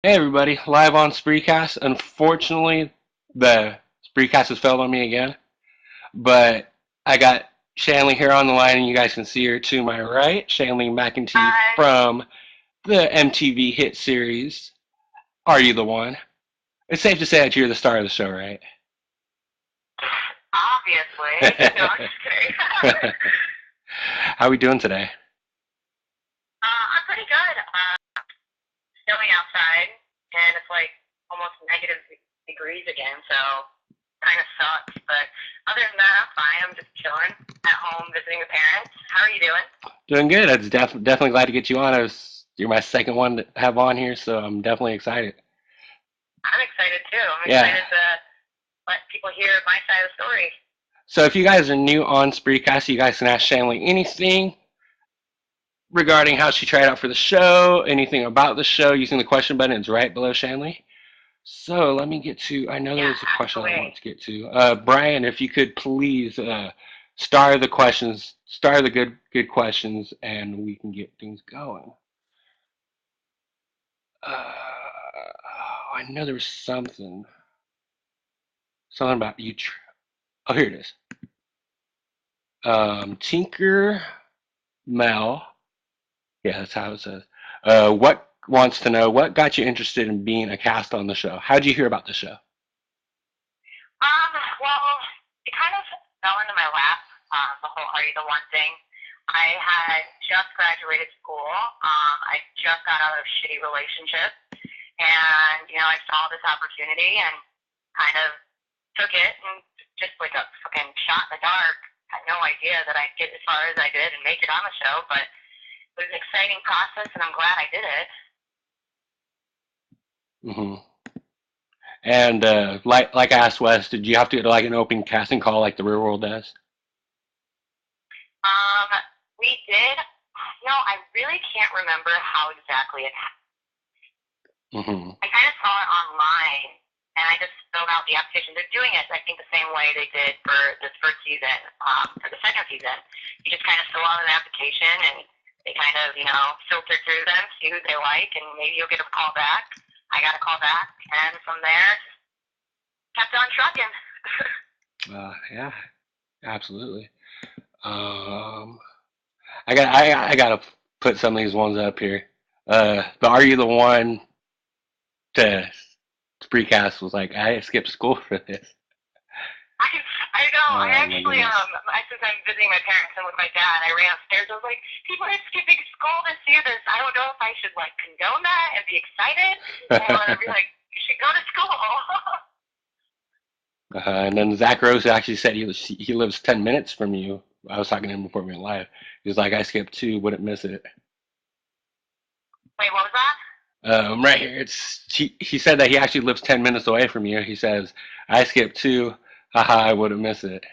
Hey everybody, live on Spreecast. Unfortunately, the Spreecast has failed on me again, but I got Shanley here on the line, and you guys can see her to my right, Shanley McIntee Uh, from the MTV hit series Are You the One? It's safe to say that you're the star of the show, right? obviously. No, I'm just kidding. How are we doing today? I'm pretty good. Snowing outside, and it's like almost negative degrees again, so kind of sucks. But other than that, I'm fine. I'm just chilling at home visiting the parents. How are you doing? Doing good. Definitely glad to get you on. You're my second one to have on here, so I'm definitely excited. I'm excited too. I'm Yeah. excited to let people hear my side of the story. So if you guys are new on Spreecast, you guys can ask Shanley anything regarding how she tried out for the show, anything about the show, using the question button. It's right below Shanley. So let me get to, I know there Yeah, was a ask question I away. want to get to. Brian, if you could please star the good questions, and we can get things going. I know there was something about you. Oh, here it is. Tinker Mel. Yeah, that's how it says. What wants to know what got you interested in being a cast on the show? How'd you hear about the show? Well, it kind of fell into my lap, the whole Are You the One thing. I had just graduated school. I just got out of a shitty relationship. And, I saw this opportunity and kind of took it and just like a fucking shot in the dark. Had no idea that I'd get as far as I did and make it on the show, but it was an exciting process and I'm glad I did it. Hmm. And like I asked Wes, did you have to get like an open casting call like the real world does? Um, we did, I really can't remember how exactly it happened. Hmm. I kind of saw it online, and I just filled out the application. They're doing it, I think, the same way they did for this first season. For the second season, you just kind of fill out an application, and they kind of, filter through them, see who they like, and maybe you'll get a call back. I got a call back, and from there, kept on trucking. Yeah, absolutely. Um, I gotta put some of these ones up here. The Are You the One to Spreecast was like I skipped school for this. I, I know. I Oh my actually, goodness. since I'm visiting my parents and with my dad, I ran upstairs. I was like, people are skipping school to see this. I don't know if I should like condone that and be excited, or be like, you should go to school. And then Zach Rose actually said he lives 10 minutes from you. I was talking to him before we went live. He was like, I skipped two, wouldn't miss it. Wait, what was that? Right here, he said that he actually lives 10 minutes away from you. He says, I skipped two, haha, I wouldn't miss it.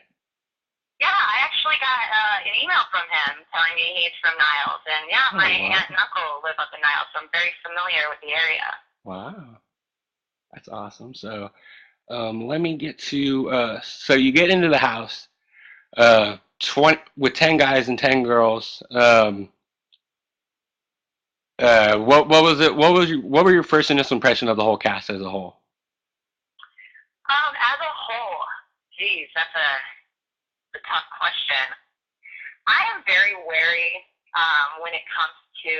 Yeah, I actually got an email from him telling me he's from Niles, and yeah, Oh my wow, aunt and uncle live up in Niles, so I'm very familiar with the area. wow, that's awesome. So let me get to so you get into the house, 20 with 10 guys and 10 girls. What was it? What were your first initial impression of the whole cast as a whole? As a whole, geez, that's a tough question. I am very wary when it comes to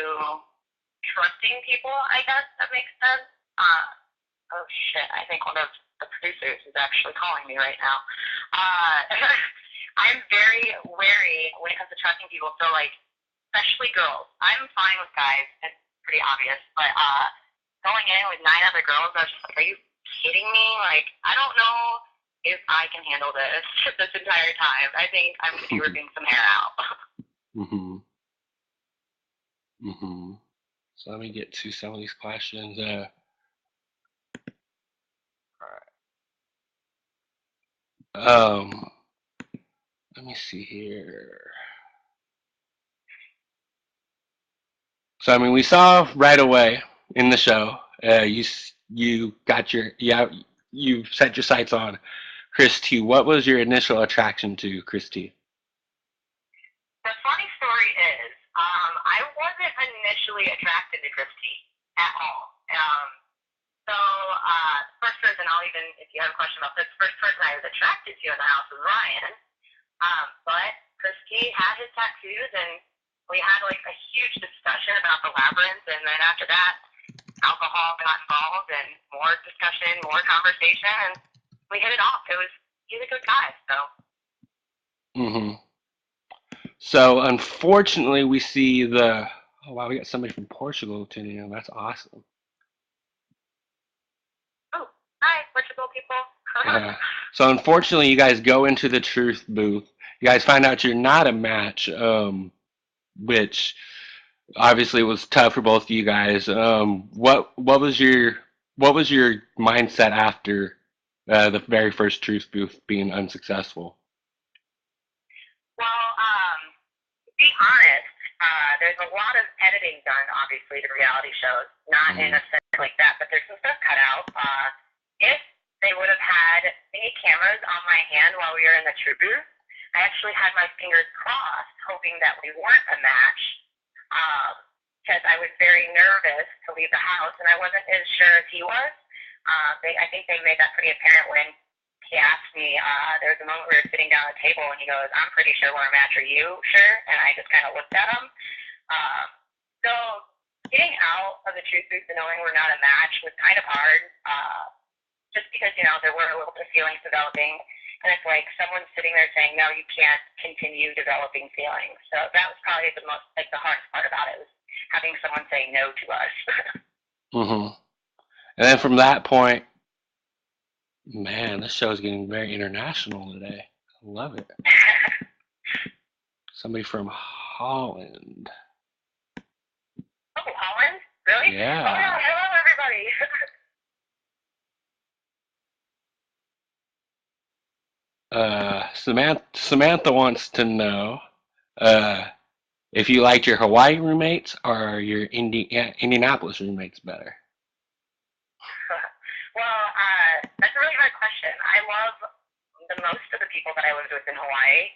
trusting people. I guess that makes sense. Oh shit! I think one of the producers is actually calling me right now. Uh, I'm very wary when it comes to trusting people. So like, especially girls. I'm fine with guys. It's pretty obvious. But going in with 9 other girls, I was just like, are you kidding me? Like, I don't know if I can handle this this entire time. I think I'm gonna be ripping some hair out. Hmm. Hmm. So let me get to some of these questions. Um, let me see here. So I mean, we saw right away in the show, you got your yeah, you set your sights on Chris T. What was your initial attraction to Chris T? The funny story is, I wasn't initially attracted to Christy at all. even if you have a question about this, the first person I was attracted to in the house was Ryan. But Chris T had his tattoos, and we had like a huge discussion about the labyrinth, and then after that, alcohol got involved, and more discussion, more conversation, and we hit it off. He's a good guy, so. Mm-hmm. So unfortunately, we see the. Oh wow, we got somebody from Portugal tuning in. That's awesome. Oh, hi, Portugal people. So unfortunately, you guys go into the truth booth. You guys find out you're not a match, which obviously was tough for both of you guys. What was your mindset after the very first truth booth being unsuccessful? Well, to be honest, there's a lot of editing done, obviously, to reality shows. Not in a sense like that, but there's some stuff cut out. If they would have had any cameras on my hand while we were in the true booth, I actually had my fingers crossed, hoping that we weren't a match, because I was very nervous to leave the house, and I wasn't as sure as he was. I think they made that pretty apparent when he asked me, there was a moment we were sitting down at the table, and he goes, "I'm pretty sure we're a match. Are you sure?" And I just kind of looked at him. So getting out of the truth booth and knowing we're not a match was kind of hard, just because, there were a little bit of feelings developing. And it's like someone's sitting there saying, no, you can't continue developing feelings. So that was probably the hardest part about it, was having someone say no to us. Mm-hmm. And then from that point, man, this show is getting very international today. I love it. Somebody from Holland. Oh, Holland? Really? Yeah. Oh, yeah. Hello, everybody. Samantha wants to know if you liked your Hawaii roommates or your Indianapolis roommates better. Well, that's a really hard question. I love the most of the people that I lived with in Hawaii,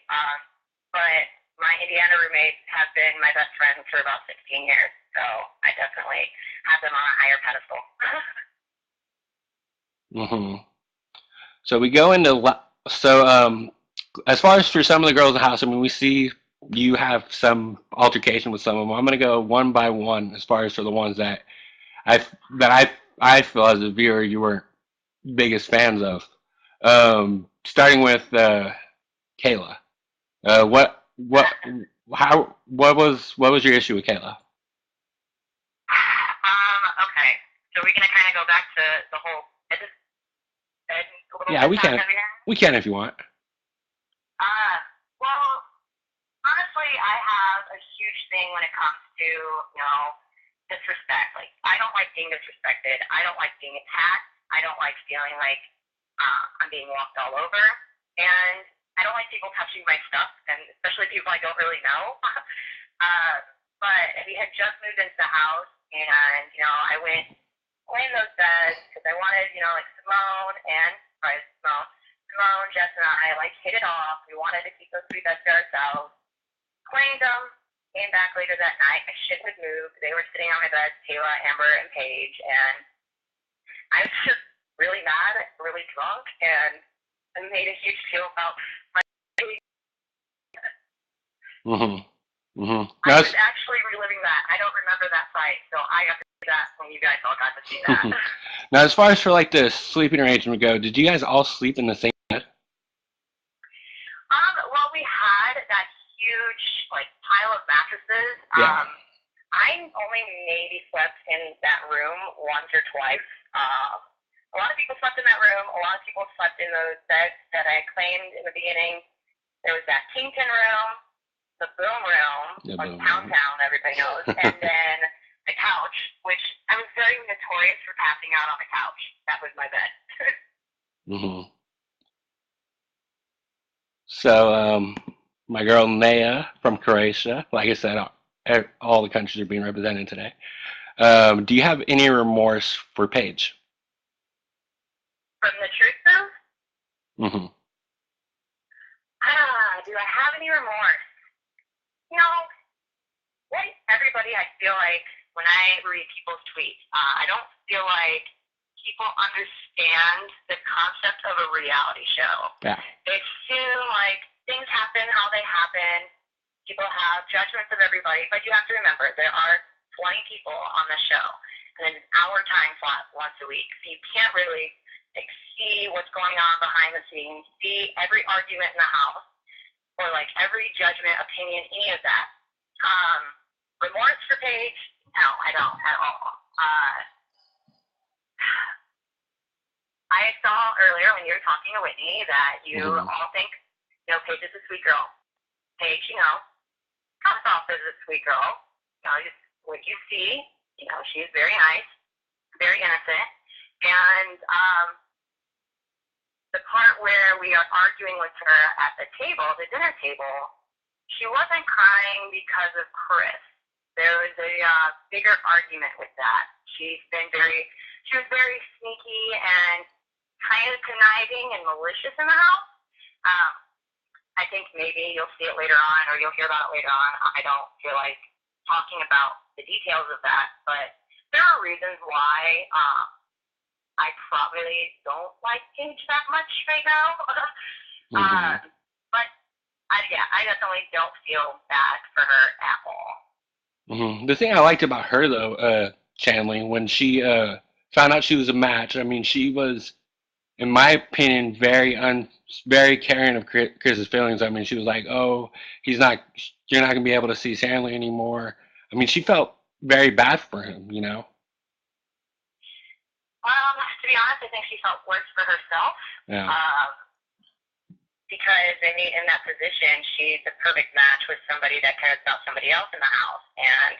but my Indiana roommates have been my best friends for about 16 years, so I definitely have them on a higher pedestal. Mm-hmm. So we go into as far as for some of the girls in the house, I mean, we see you have some altercation with some of them. I'm going to go one by one as far as for the ones that I feel as a viewer you weren't biggest fans of. Starting with Kayla. What was your issue with Kayla? Okay. So we're gonna kind of go back to the whole Yeah, we can. We can if you want. Well, honestly, I have a huge thing when it comes to, disrespect. Like, I don't like being disrespected. I don't like being attacked. I don't like feeling like I'm being walked all over. And I don't like people touching my stuff, and especially people I don't really know. But we had just moved into the house, and, I went in those beds because I wanted, Simone, Jess, and I, hit it off. We wanted to keep those 3 beds to ourselves. Cleaned them. Came back later that night. My shit had moved. They were sitting on my bed, Taylor, Amber, and Paige, and I was just really mad, really drunk, and I made a huge deal about my. I was actually reliving that. I don't remember that fight, so I got to see that when you guys all got to see that. Now, as far as for the sleeping arrangement go, did you guys all sleep in the same bed? Well, we had that huge pile of mattresses. Yeah. I only maybe slept in that room once or twice. A lot of people slept in that room. A lot of people slept in those beds that I claimed in the beginning. There was that Kington room, the Boom room, Pound Town, everybody knows, and then the couch, which I was very notorious for passing out on the couch. That was my bed. So, my girl Naya from Croatia, like I said, all the countries are being represented today. Do you have any remorse for Paige? From the truth booth? Do I have any remorse? Like everybody, I feel like when I read people's tweets, I don't feel like people understand the concept of a reality show. Yeah. They assume like things happen how they happen. People have judgments of everybody, but you have to remember there are 20 people on the show, and an hour time slot once a week. So you can't really like see what's going on behind the scenes, see every argument in the house, or like every judgment, opinion, any of that. Remorse for Paige? No, I don't at all. I saw earlier when you were talking to Whitney that you all think, Paige is a sweet girl. Paige, comes off as a sweet girl. Just what you see, she's very nice, very innocent. And the part where we are arguing with her at the table, the dinner table, she wasn't crying because of Chris. There was a bigger argument with that. She was very sneaky and kind of conniving and malicious in the house. I think maybe you'll see it later on, or you'll hear about it later on. I don't feel like talking about the details of that, but there are reasons why I probably don't like Paige that much right now. But I definitely don't feel bad for her at all. The thing I liked about her, though, Shanley, when she found out she was a match, I mean, she was, in my opinion, very caring of Chris's feelings. I mean, she was like, "Oh, you're not gonna be able to see Shanley anymore." I mean, she felt very bad for him, To be honest, I think she felt worse for herself. Yeah. Because in that position, she's a perfect match with somebody that cares about somebody else in the house. And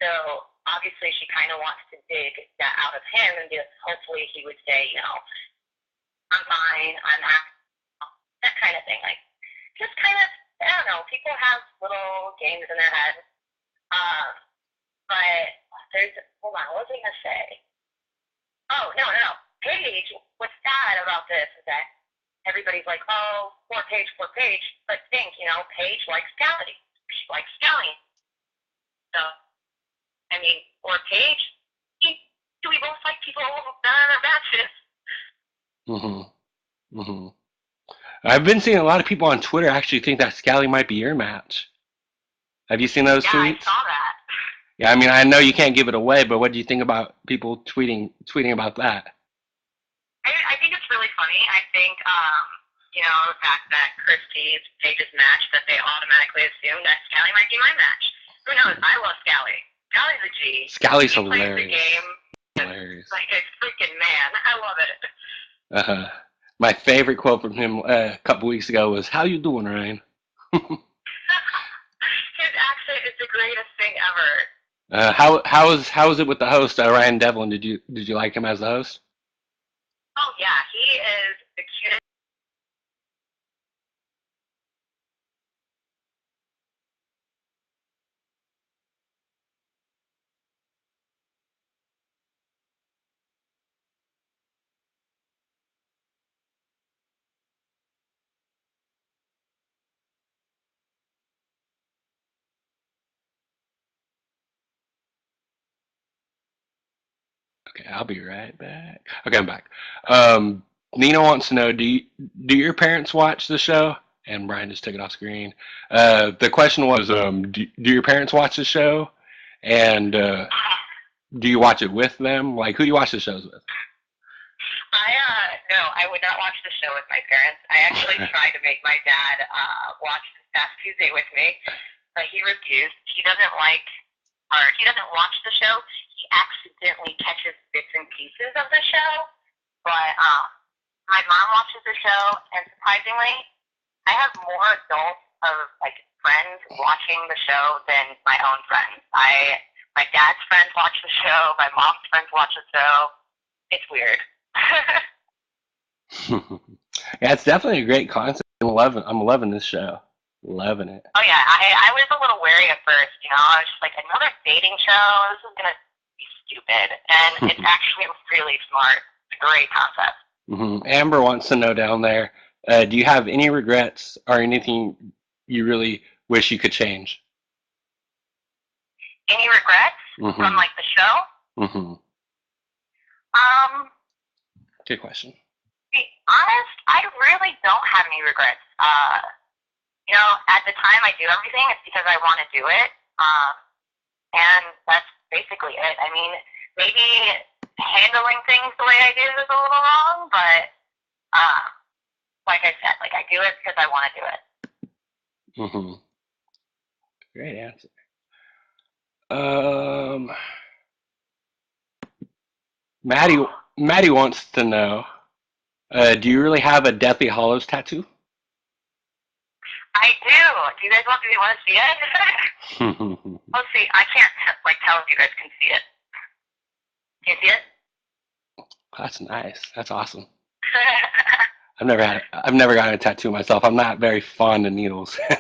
so obviously she kind of wants to dig that out of him, and hopefully he would say, I'm fine, I'm happy, that kind of thing. Like, just kind of, I don't know, people have little games in their head. But hold on, what was I going to say? Oh, no. Paige, what's sad about this is that everybody's like, oh, poor Paige. But think, Paige likes Scally. She likes Scally. So, I mean, or Paige, do we both like people that are in our matches? I've been seeing a lot of people on Twitter actually think that Scally might be your match. Have you seen those tweets? Yeah, I saw that. Yeah, I mean, I know you can't give it away, but what do you think about people tweeting about that? I think it's really funny. I think, the fact that Chris T is Paige's match, that they automatically assume that Scally might be my match. Who knows? I love Scally. Scally's a G. Scally's he hilarious. Plays the game hilarious. Like a freaking man. I love it. My favorite quote from him a couple weeks ago was, "How you doing, Ryan?" His accent is the greatest thing ever. How is it with the host, Ryan Devlin? Did you like him as the host? Oh yeah, he is the cutest. Okay, I'll be right back. Okay, I'm back. Nina wants to know, do your parents watch the show? And Brian just took it off screen. The question was, do your parents watch the show? And do you watch it with them? Like, who do you watch the shows with? No, I would not watch the show with my parents. I actually tried to make my dad watch this past Tuesday with me, but he refused. He doesn't watch the show. He accidentally catches bits and pieces of the show. But my mom watches the show, and surprisingly, I have more adults of friends watching the show than my own friends. My dad's friends watch the show. My mom's friends watch the show. It's weird. Yeah, it's definitely a great concept. I'm loving this show. Loving it. Oh yeah, I was a little wary at first. I was just like, another dating show. This is gonna be stupid, and it's actually really smart. It's a great concept. Amber wants to know down there, do you have any regrets or anything you really wish you could change? Any regrets from the show? Good question. To be honest, I really don't have any regrets. At the time I do everything, it's because I want to do it. And that's basically it. I mean, maybe handling things the way I do is a little wrong, but like I said, like I do it because I want to do it. Hmm. Great answer. Um, Maddie, Maddie wants to know, do you really have a Deathly Hollows tattoo? I do. Do you guys want to see it? Let's see. I can't tell if you guys can see it. Can you see it? That's nice. That's awesome. I've never gotten a tattoo myself. I'm not very fond of needles. Oh,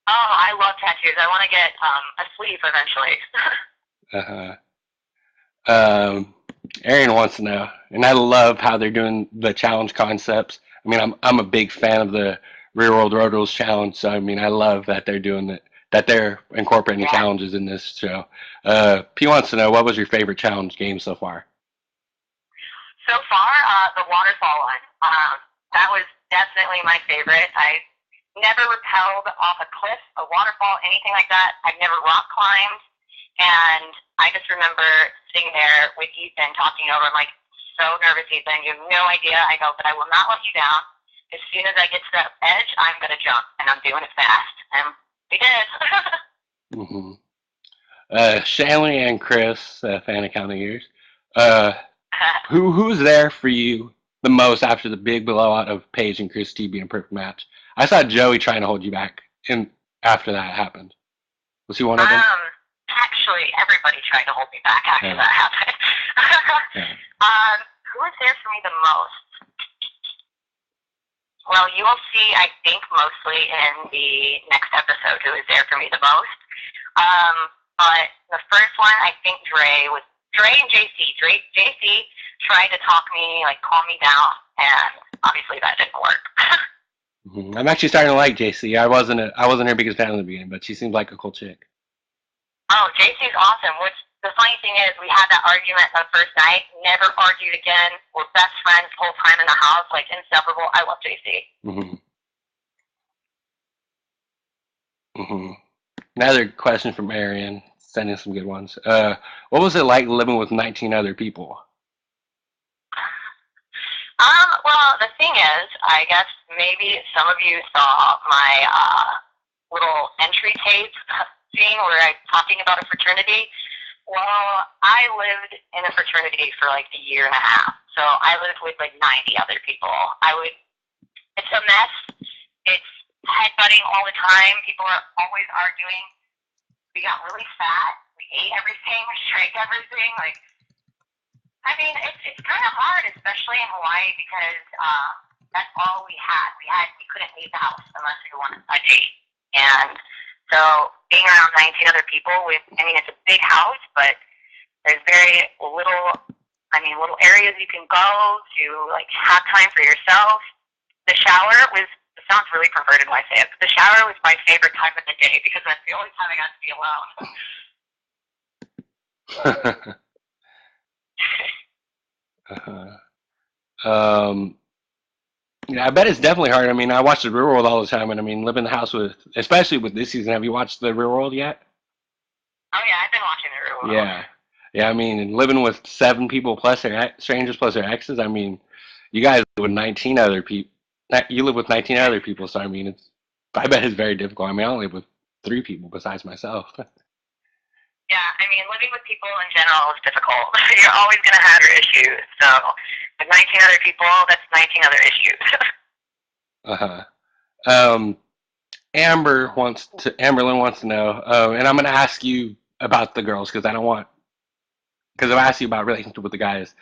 I love tattoos. I want to get a sleeve eventually. Arian wants to know, and I love how they're doing the challenge concepts. I mean, I'm a big fan of the Real World Road Rules challenge, so I mean, I love that they're doing that they're incorporating challenges in this show. P wants to know, what was your favorite challenge game so far? So far, the waterfall one. That was definitely my favorite. I never rappelled off a cliff, a waterfall, anything like that. I've never rock climbed. And I just remember sitting there with Ethan talking over. I'm like, so nervous, Ethan. You have no idea. I go, but I will not let you down. As soon as I get to that edge, I'm going to jump. And I'm doing it fast. And we did. Mm-hmm. Shanley and Chris, fan account of yours. Who's there for you the most after the big blowout of Paige and Chris T being a perfect match? I saw Joey trying to hold you back after that happened. Was he one of them? Actually, everybody tried to hold me back after that happened. Who was there for me the most? Well, you will see, I think, mostly in the next episode who is there for me the most. But the first one, I think Dre and JC. JC tried to talk me, calm me down, and obviously that didn't work. Mm-hmm. I'm actually starting to like JC. I wasn't her biggest fan in the beginning, but she seems like a cool chick. Oh, JC's awesome. The funny thing is, we had that argument the first night, never argued again. We're best friends the whole time in the house, inseparable. I love JC. Mm-hmm. Mm-hmm. Another question from Arian, sending some good ones. What was it like living with 19 other people? Well, the thing is, I guess maybe some of you saw my little entry tape scene where I'm talking about a fraternity. Well, I lived in a fraternity for a year and a half. So I lived with 90 other people. It's a mess. It's headbutting all the time. People are always arguing. We got really fat. We ate everything. We drank everything. It's kind of hard, especially in Hawaii, because that's all we had. We couldn't leave the house unless we wanted a date. And so being around 19 other people it's a big house, but there's very little areas you can go to have time for yourself. The shower it sounds really perverted when I say it, but the shower was my favorite time of the day because that's the only time I got to be alone. Yeah, I bet it's definitely hard. I mean, I watch the Real World all the time, and I mean, live in the house especially with this season. Have you watched the Real World yet? Oh yeah, I've been watching the Real World. Yeah. I mean, living with 7 people plus their strangers plus their exes. I mean, you guys live with 19 other people. You live with 19 other people, so I mean, I bet it's very difficult. I mean, I only live with 3 people besides myself. Yeah, living with people in general is difficult. You're always going to have your issues. So, with 19 other people, that's 19 other issues. Amberlyn wants to know, and I'm going to ask you about the girls because because I've asked you about relationship with the guys.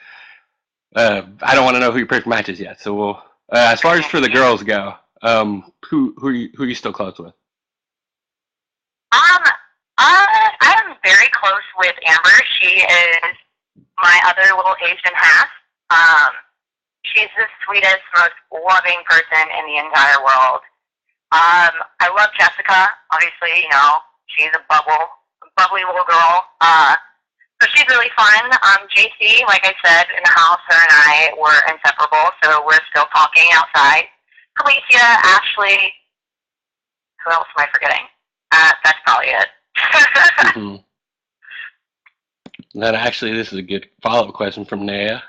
I don't want to know who your perfect match is yet. So we'll, as far as for the girls go, who are you still close with? I'm very close with Amber. She is my other little Asian half. She's the sweetest, most loving person in the entire world. I love Jessica. Obviously, she's a bubbly little girl. So she's really fun. JC, like I said, in the house, her and I were inseparable, so we're still talking outside. Alicia, Ashley, who else am I forgetting? That's probably it. Mm-hmm. That actually, this is a good follow-up question from Naya.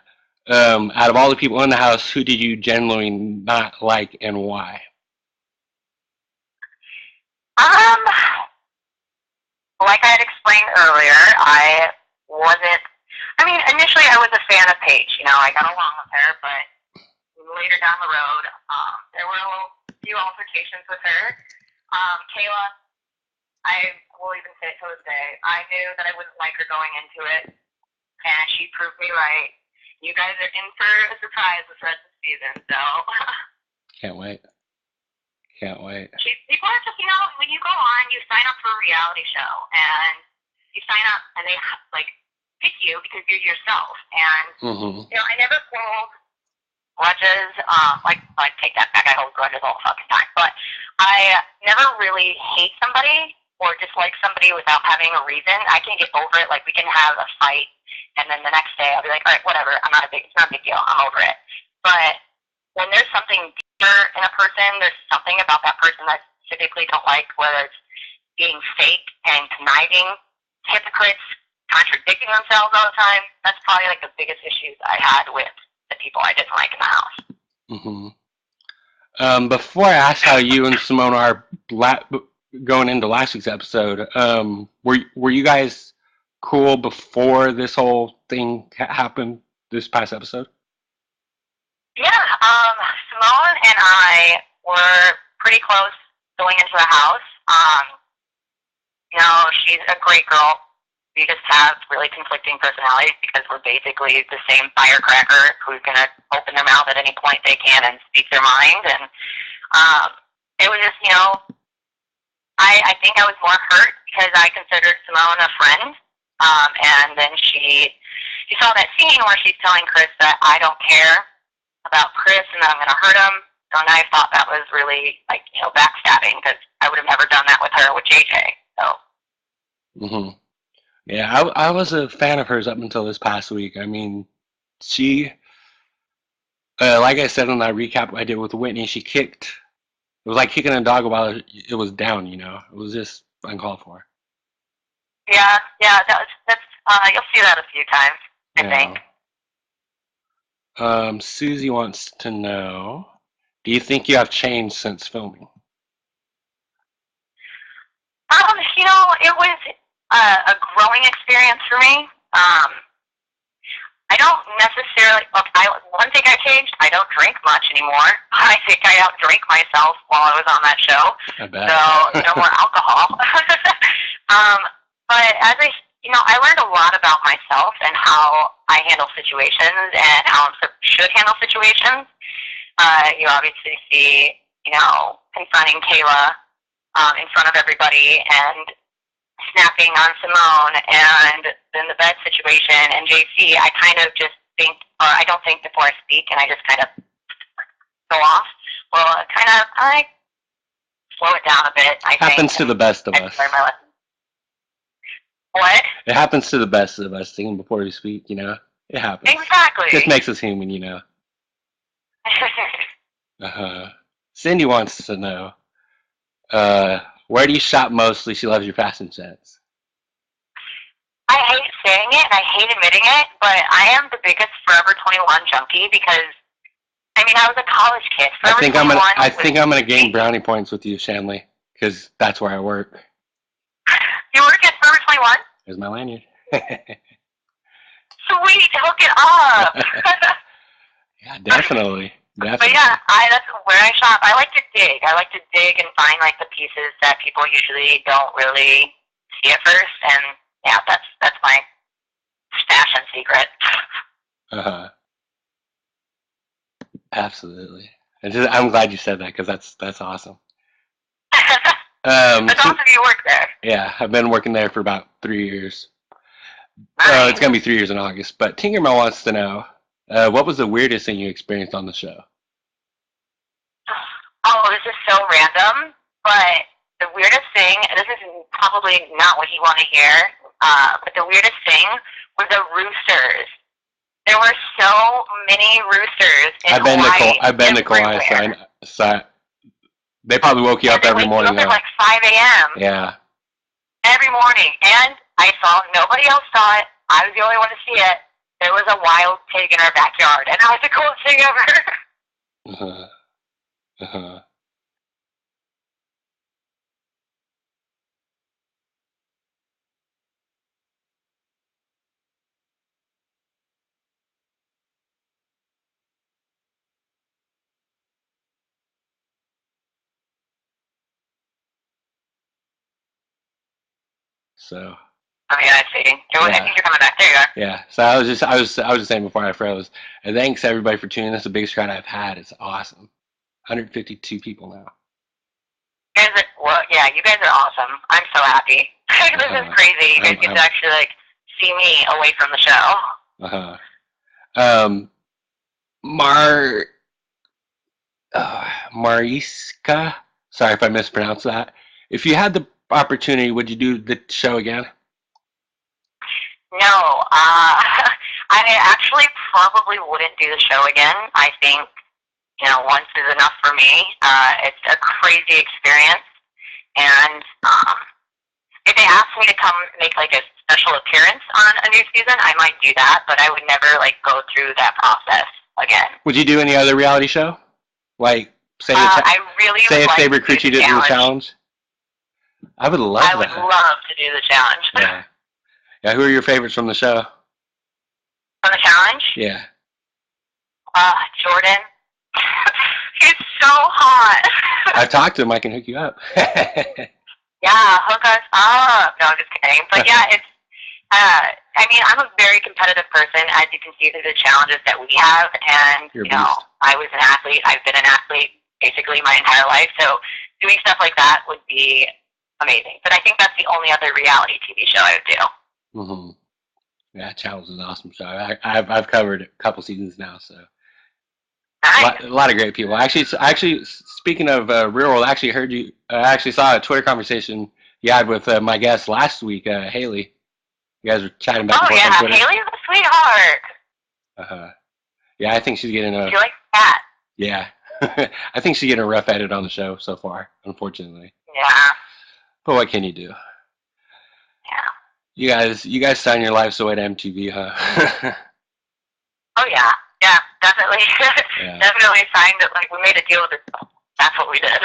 Out of all the people in the house, who did you generally not like and why? Um, like I had explained earlier, I wasn't. I mean, initially I was a fan of Paige. You know, I got along with her, but later down the road, there were a few altercations with her. Kayla, I will even say it to this day, I knew that I wouldn't like her going into it, and she proved me right. You guys are in for a surprise this rest of the season, so. Can't wait. Can't wait. People are just, you know, when you go on, you sign up for a reality show, and you sign up, and they, like, pick you because you're yourself, and, you know, I never pulled grudges, I take that back, I hold grudges all the fucking time, but I never really hate somebody or dislike somebody without having a reason. I can get over it, like we can have a fight, and then the next day I'll be like, alright, whatever, it's not a big deal, I'm over it. But when there's something deeper in a person, there's something about that person that I typically don't like, whether it's being fake and conniving, hypocrites, contradicting themselves all the time, that's probably like the biggest issues I had with the people I didn't like in the house. Before I ask how you and Simone are going into last week's episode, were you guys cool before this whole thing happened this past episode? Yeah, Simone and I were pretty close going into the house. You know, she's a great girl. We just have really conflicting personalities because we're basically the same firecracker who's going to open their mouth at any point they can and speak their mind. And it was just, you know, I think I was more hurt because I considered Simone a friend. And then you saw that scene where she's telling Chris that I don't care about Chris and that I'm going to hurt him. And I thought that was really, like, you know, backstabbing because I would have never done that with her with JJ. So. Yeah, I was a fan of hers up until this past week. I mean, she, like I said in that recap I did with Whitney, she kicked. It was like kicking a dog while it was down. You know, it was just uncalled for. Yeah, that's you'll see that a few times, I think. Susie wants to know, do you think you have changed since filming? You know, it was a growing experience for me. I don't necessarily. One thing I changed, I don't drink much anymore. I think I outdrank myself while I was on that show. I bet. So no more alcohol. But as I learned a lot about myself and how I handle situations and how I should handle situations. You obviously see, confronting Kayla in front of everybody and snapping on Simone, and then the bed situation and JC. I kind of just think, or I don't think before I speak, and I just kind of go off. Well, I slow it down a bit. I happens to the best of us. What? It happens to the best of us, thinking before we speak, It happens. Exactly. It just makes us human, Cindy wants to know, where do you shop mostly? She loves your fashion sense. I hate saying it and I hate admitting it, but I am the biggest Forever 21 junkie because, I was a college kid. I think I'm gonna gain brownie points with you, Shanley, because that's where I work. You work at Forever 21? Here's my lanyard. Sweet, hook it up. Yeah, definitely. But yeah, that's where I shop. I like to dig. And find like the pieces that people usually don't really see at first, and yeah, that's my stash and secret. Absolutely. I'm glad you said that because that's awesome. But also you work there. Yeah, I've been working there for about 3 years. Nice. It's gonna be 3 years in August. But Tinkermell wants to know, what was the weirdest thing you experienced on the show? Oh, this is so random, but the weirdest thing, this is probably not what you want to hear. But the weirdest thing was the roosters. There were so many roosters in Hawaii. I've been to Kauai, so they probably woke you up every morning. They woke you up at like 5 a.m. Yeah. Every morning, and I saw nobody else saw it. I was the only one to see it. There was a wild pig in our backyard, and that was the coolest thing ever. So. Oh yeah, I see. I think you're coming back. There you are. Yeah. So I was just saying before I froze. And thanks everybody for tuning in. This is the biggest crowd I've had. It's awesome. 152 people now. You guys are awesome. I'm so happy. This is crazy. You guys get to actually like see me away from the show. Mariska. Sorry if I mispronounced that. If you had the opportunity, would you do the show again? No, I actually probably wouldn't do the show again. I think, once is enough for me. It's a crazy experience, and if they asked me to come make like a special appearance on a new season, I might do that, but I would never like go through that process again. Would you do any other reality show? Like, say if they recruit you to do the challenge? I would love that. I would love to do the challenge. Yeah. Yeah, who are your favorites from the show? From the challenge? Yeah. Jordan. He's so hot. I've talked to him. I can hook you up. Yeah, hook us up. No, I'm just kidding. But yeah, it's, I'm a very competitive person, as you can see through the challenges that we have. And, I was an athlete. I've been an athlete basically my entire life. So doing stuff like that would be amazing. But I think that's the only other reality TV show I would do. Mm-hmm. Yeah, Challenge is an awesome show. I've covered a couple seasons now, so nice. a lot of great people. Actually, speaking of Real World, I actually saw a Twitter conversation you had with my guest last week, Haley. You guys were chatting back and forth on Twitter. Haley's a sweetheart. Yeah, I think she's getting She likes that. Yeah, I think she's getting a rough edit on the show so far, unfortunately. Yeah. But what can you do? Yeah. You guys signed your lives away to MTV, huh? Oh yeah, definitely, definitely signed it. Like we made a deal with it. That's what we did.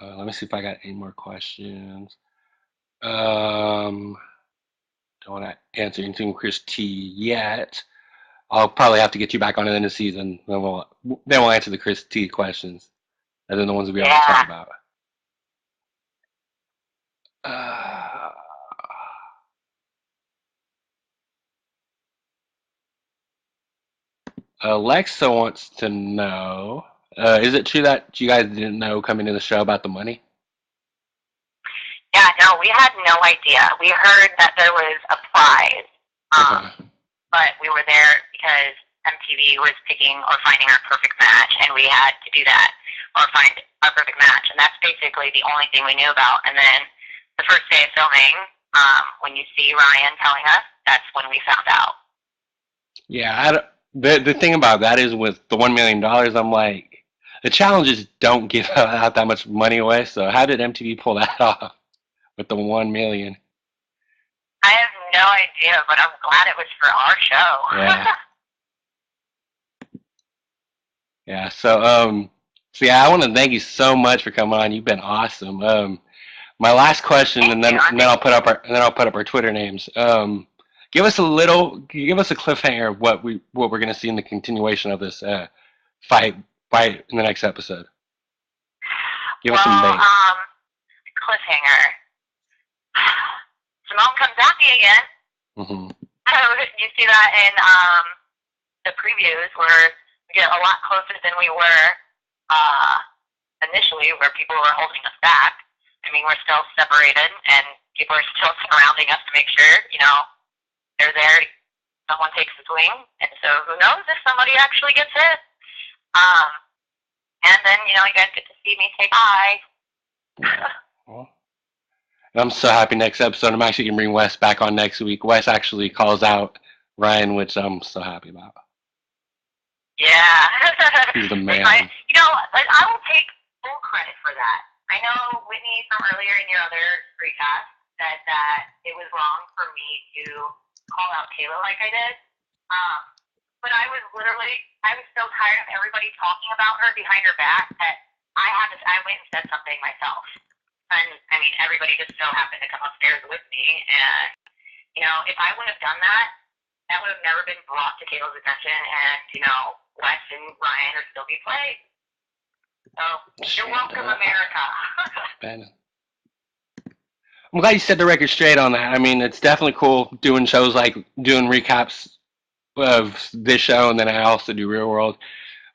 Let me see if I got any more questions. Don't want to answer anything with Chris T yet. I'll probably have to get you back on it in the season. Then we'll answer the Chris T questions, and then the ones we already talked about. Alexa wants to know, is it true that you guys didn't know coming to the show about the money? Yeah, no, we had no idea. We heard that there was a prize, but we were there because MTV was picking or finding our perfect match, and we had to do that, or find our perfect match, and that's basically the only thing we knew about. And then the first day of filming, when you see Ryan telling us, that's when we found out. Yeah, the thing about that is with the $1 million, I'm like, the challenges don't give out that much money away. So how did MTV pull that off with the $1 million? I have no idea, but I'm glad it was for our show. Yeah. Yeah. So I want to thank you so much for coming on. You've been awesome. My last question, and then I'll put up our Twitter names. Give us a cliffhanger of what we're going to see in the continuation of this fight in the next episode. Give us some bait. Cliffhanger. Simone comes at me again. Mm-hmm. You see that in the previews where we get a lot closer than we were initially, where people were holding us back. I mean, we're still separated, and people are still surrounding us to make sure, they're there. Someone takes the swing, and so who knows if somebody actually gets hit. And then, you guys get to see me say bye. Well, I'm so happy next episode. I'm actually going to bring Wes back on next week. Wes actually calls out Ryan, which I'm so happy about. Yeah. He's the It's my, man. you know, like, I will take full credit for that. I know Whitney from earlier in your other Spreecast said that it was wrong for me to call out Taylor like I did. Um, but I was literally, I was so tired of everybody talking about her behind her back that I went and said something myself. And I mean, everybody just so happened to come upstairs with me. And, you know, if I would have done that, that would have never been brought to Kayla's attention. And, you know, Wes and Ryan would still be playing. So, you're welcome, America. Ben. I'm glad you set the record straight on that. I mean, it's definitely cool doing shows like doing recaps of this show, and then I also do Real World.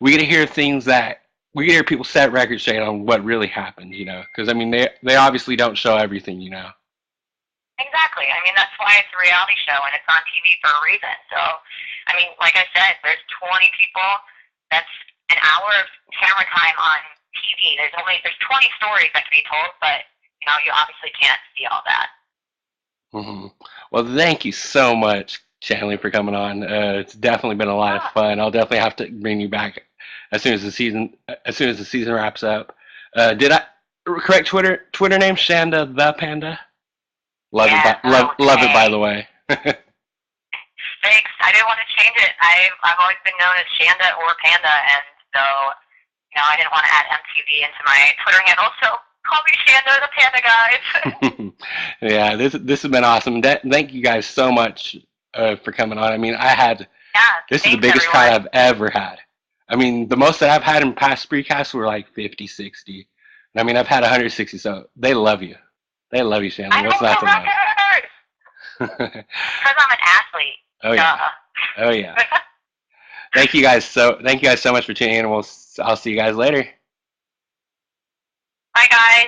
We get to hear things that we get to hear people set records straight on what really happened, you know, because I mean they obviously don't show everything, you know. Exactly. I mean, that's why it's a reality show and it's on TV for a reason. So, I mean, like I said, there's 20 people. That's an hour of camera time on TV. There's 20 stories that can be told, but you know, you obviously can't see all that. Hmm. Well, thank you so much, Shanley, for coming on. It's definitely been a lot of fun. I'll definitely have to bring you back as soon as the season wraps up. Did I correct Twitter name Shanda the Panda? Love it, Yes, love it. By okay. the way. Thanks. I didn't want to change it. I've always been known as Shanda or Panda, and so you know I didn't want to add MTV into my Twitter handle. So call me Shanda the Panda, guys. Yeah, this has been awesome. Thank you guys so much for coming on. I mean, Yeah. this is the Thanks, biggest crowd everyone. I've ever had. I mean, the most that I've had in past Spreecasts were like 50, 60. And I mean, I've had 160, so they love you. They love you, Shanley. I What's broke not the to love? record because I'm an athlete. Oh yeah. Oh yeah. Thank you guys so much for tuning in. I'll see you guys later. Bye, guys.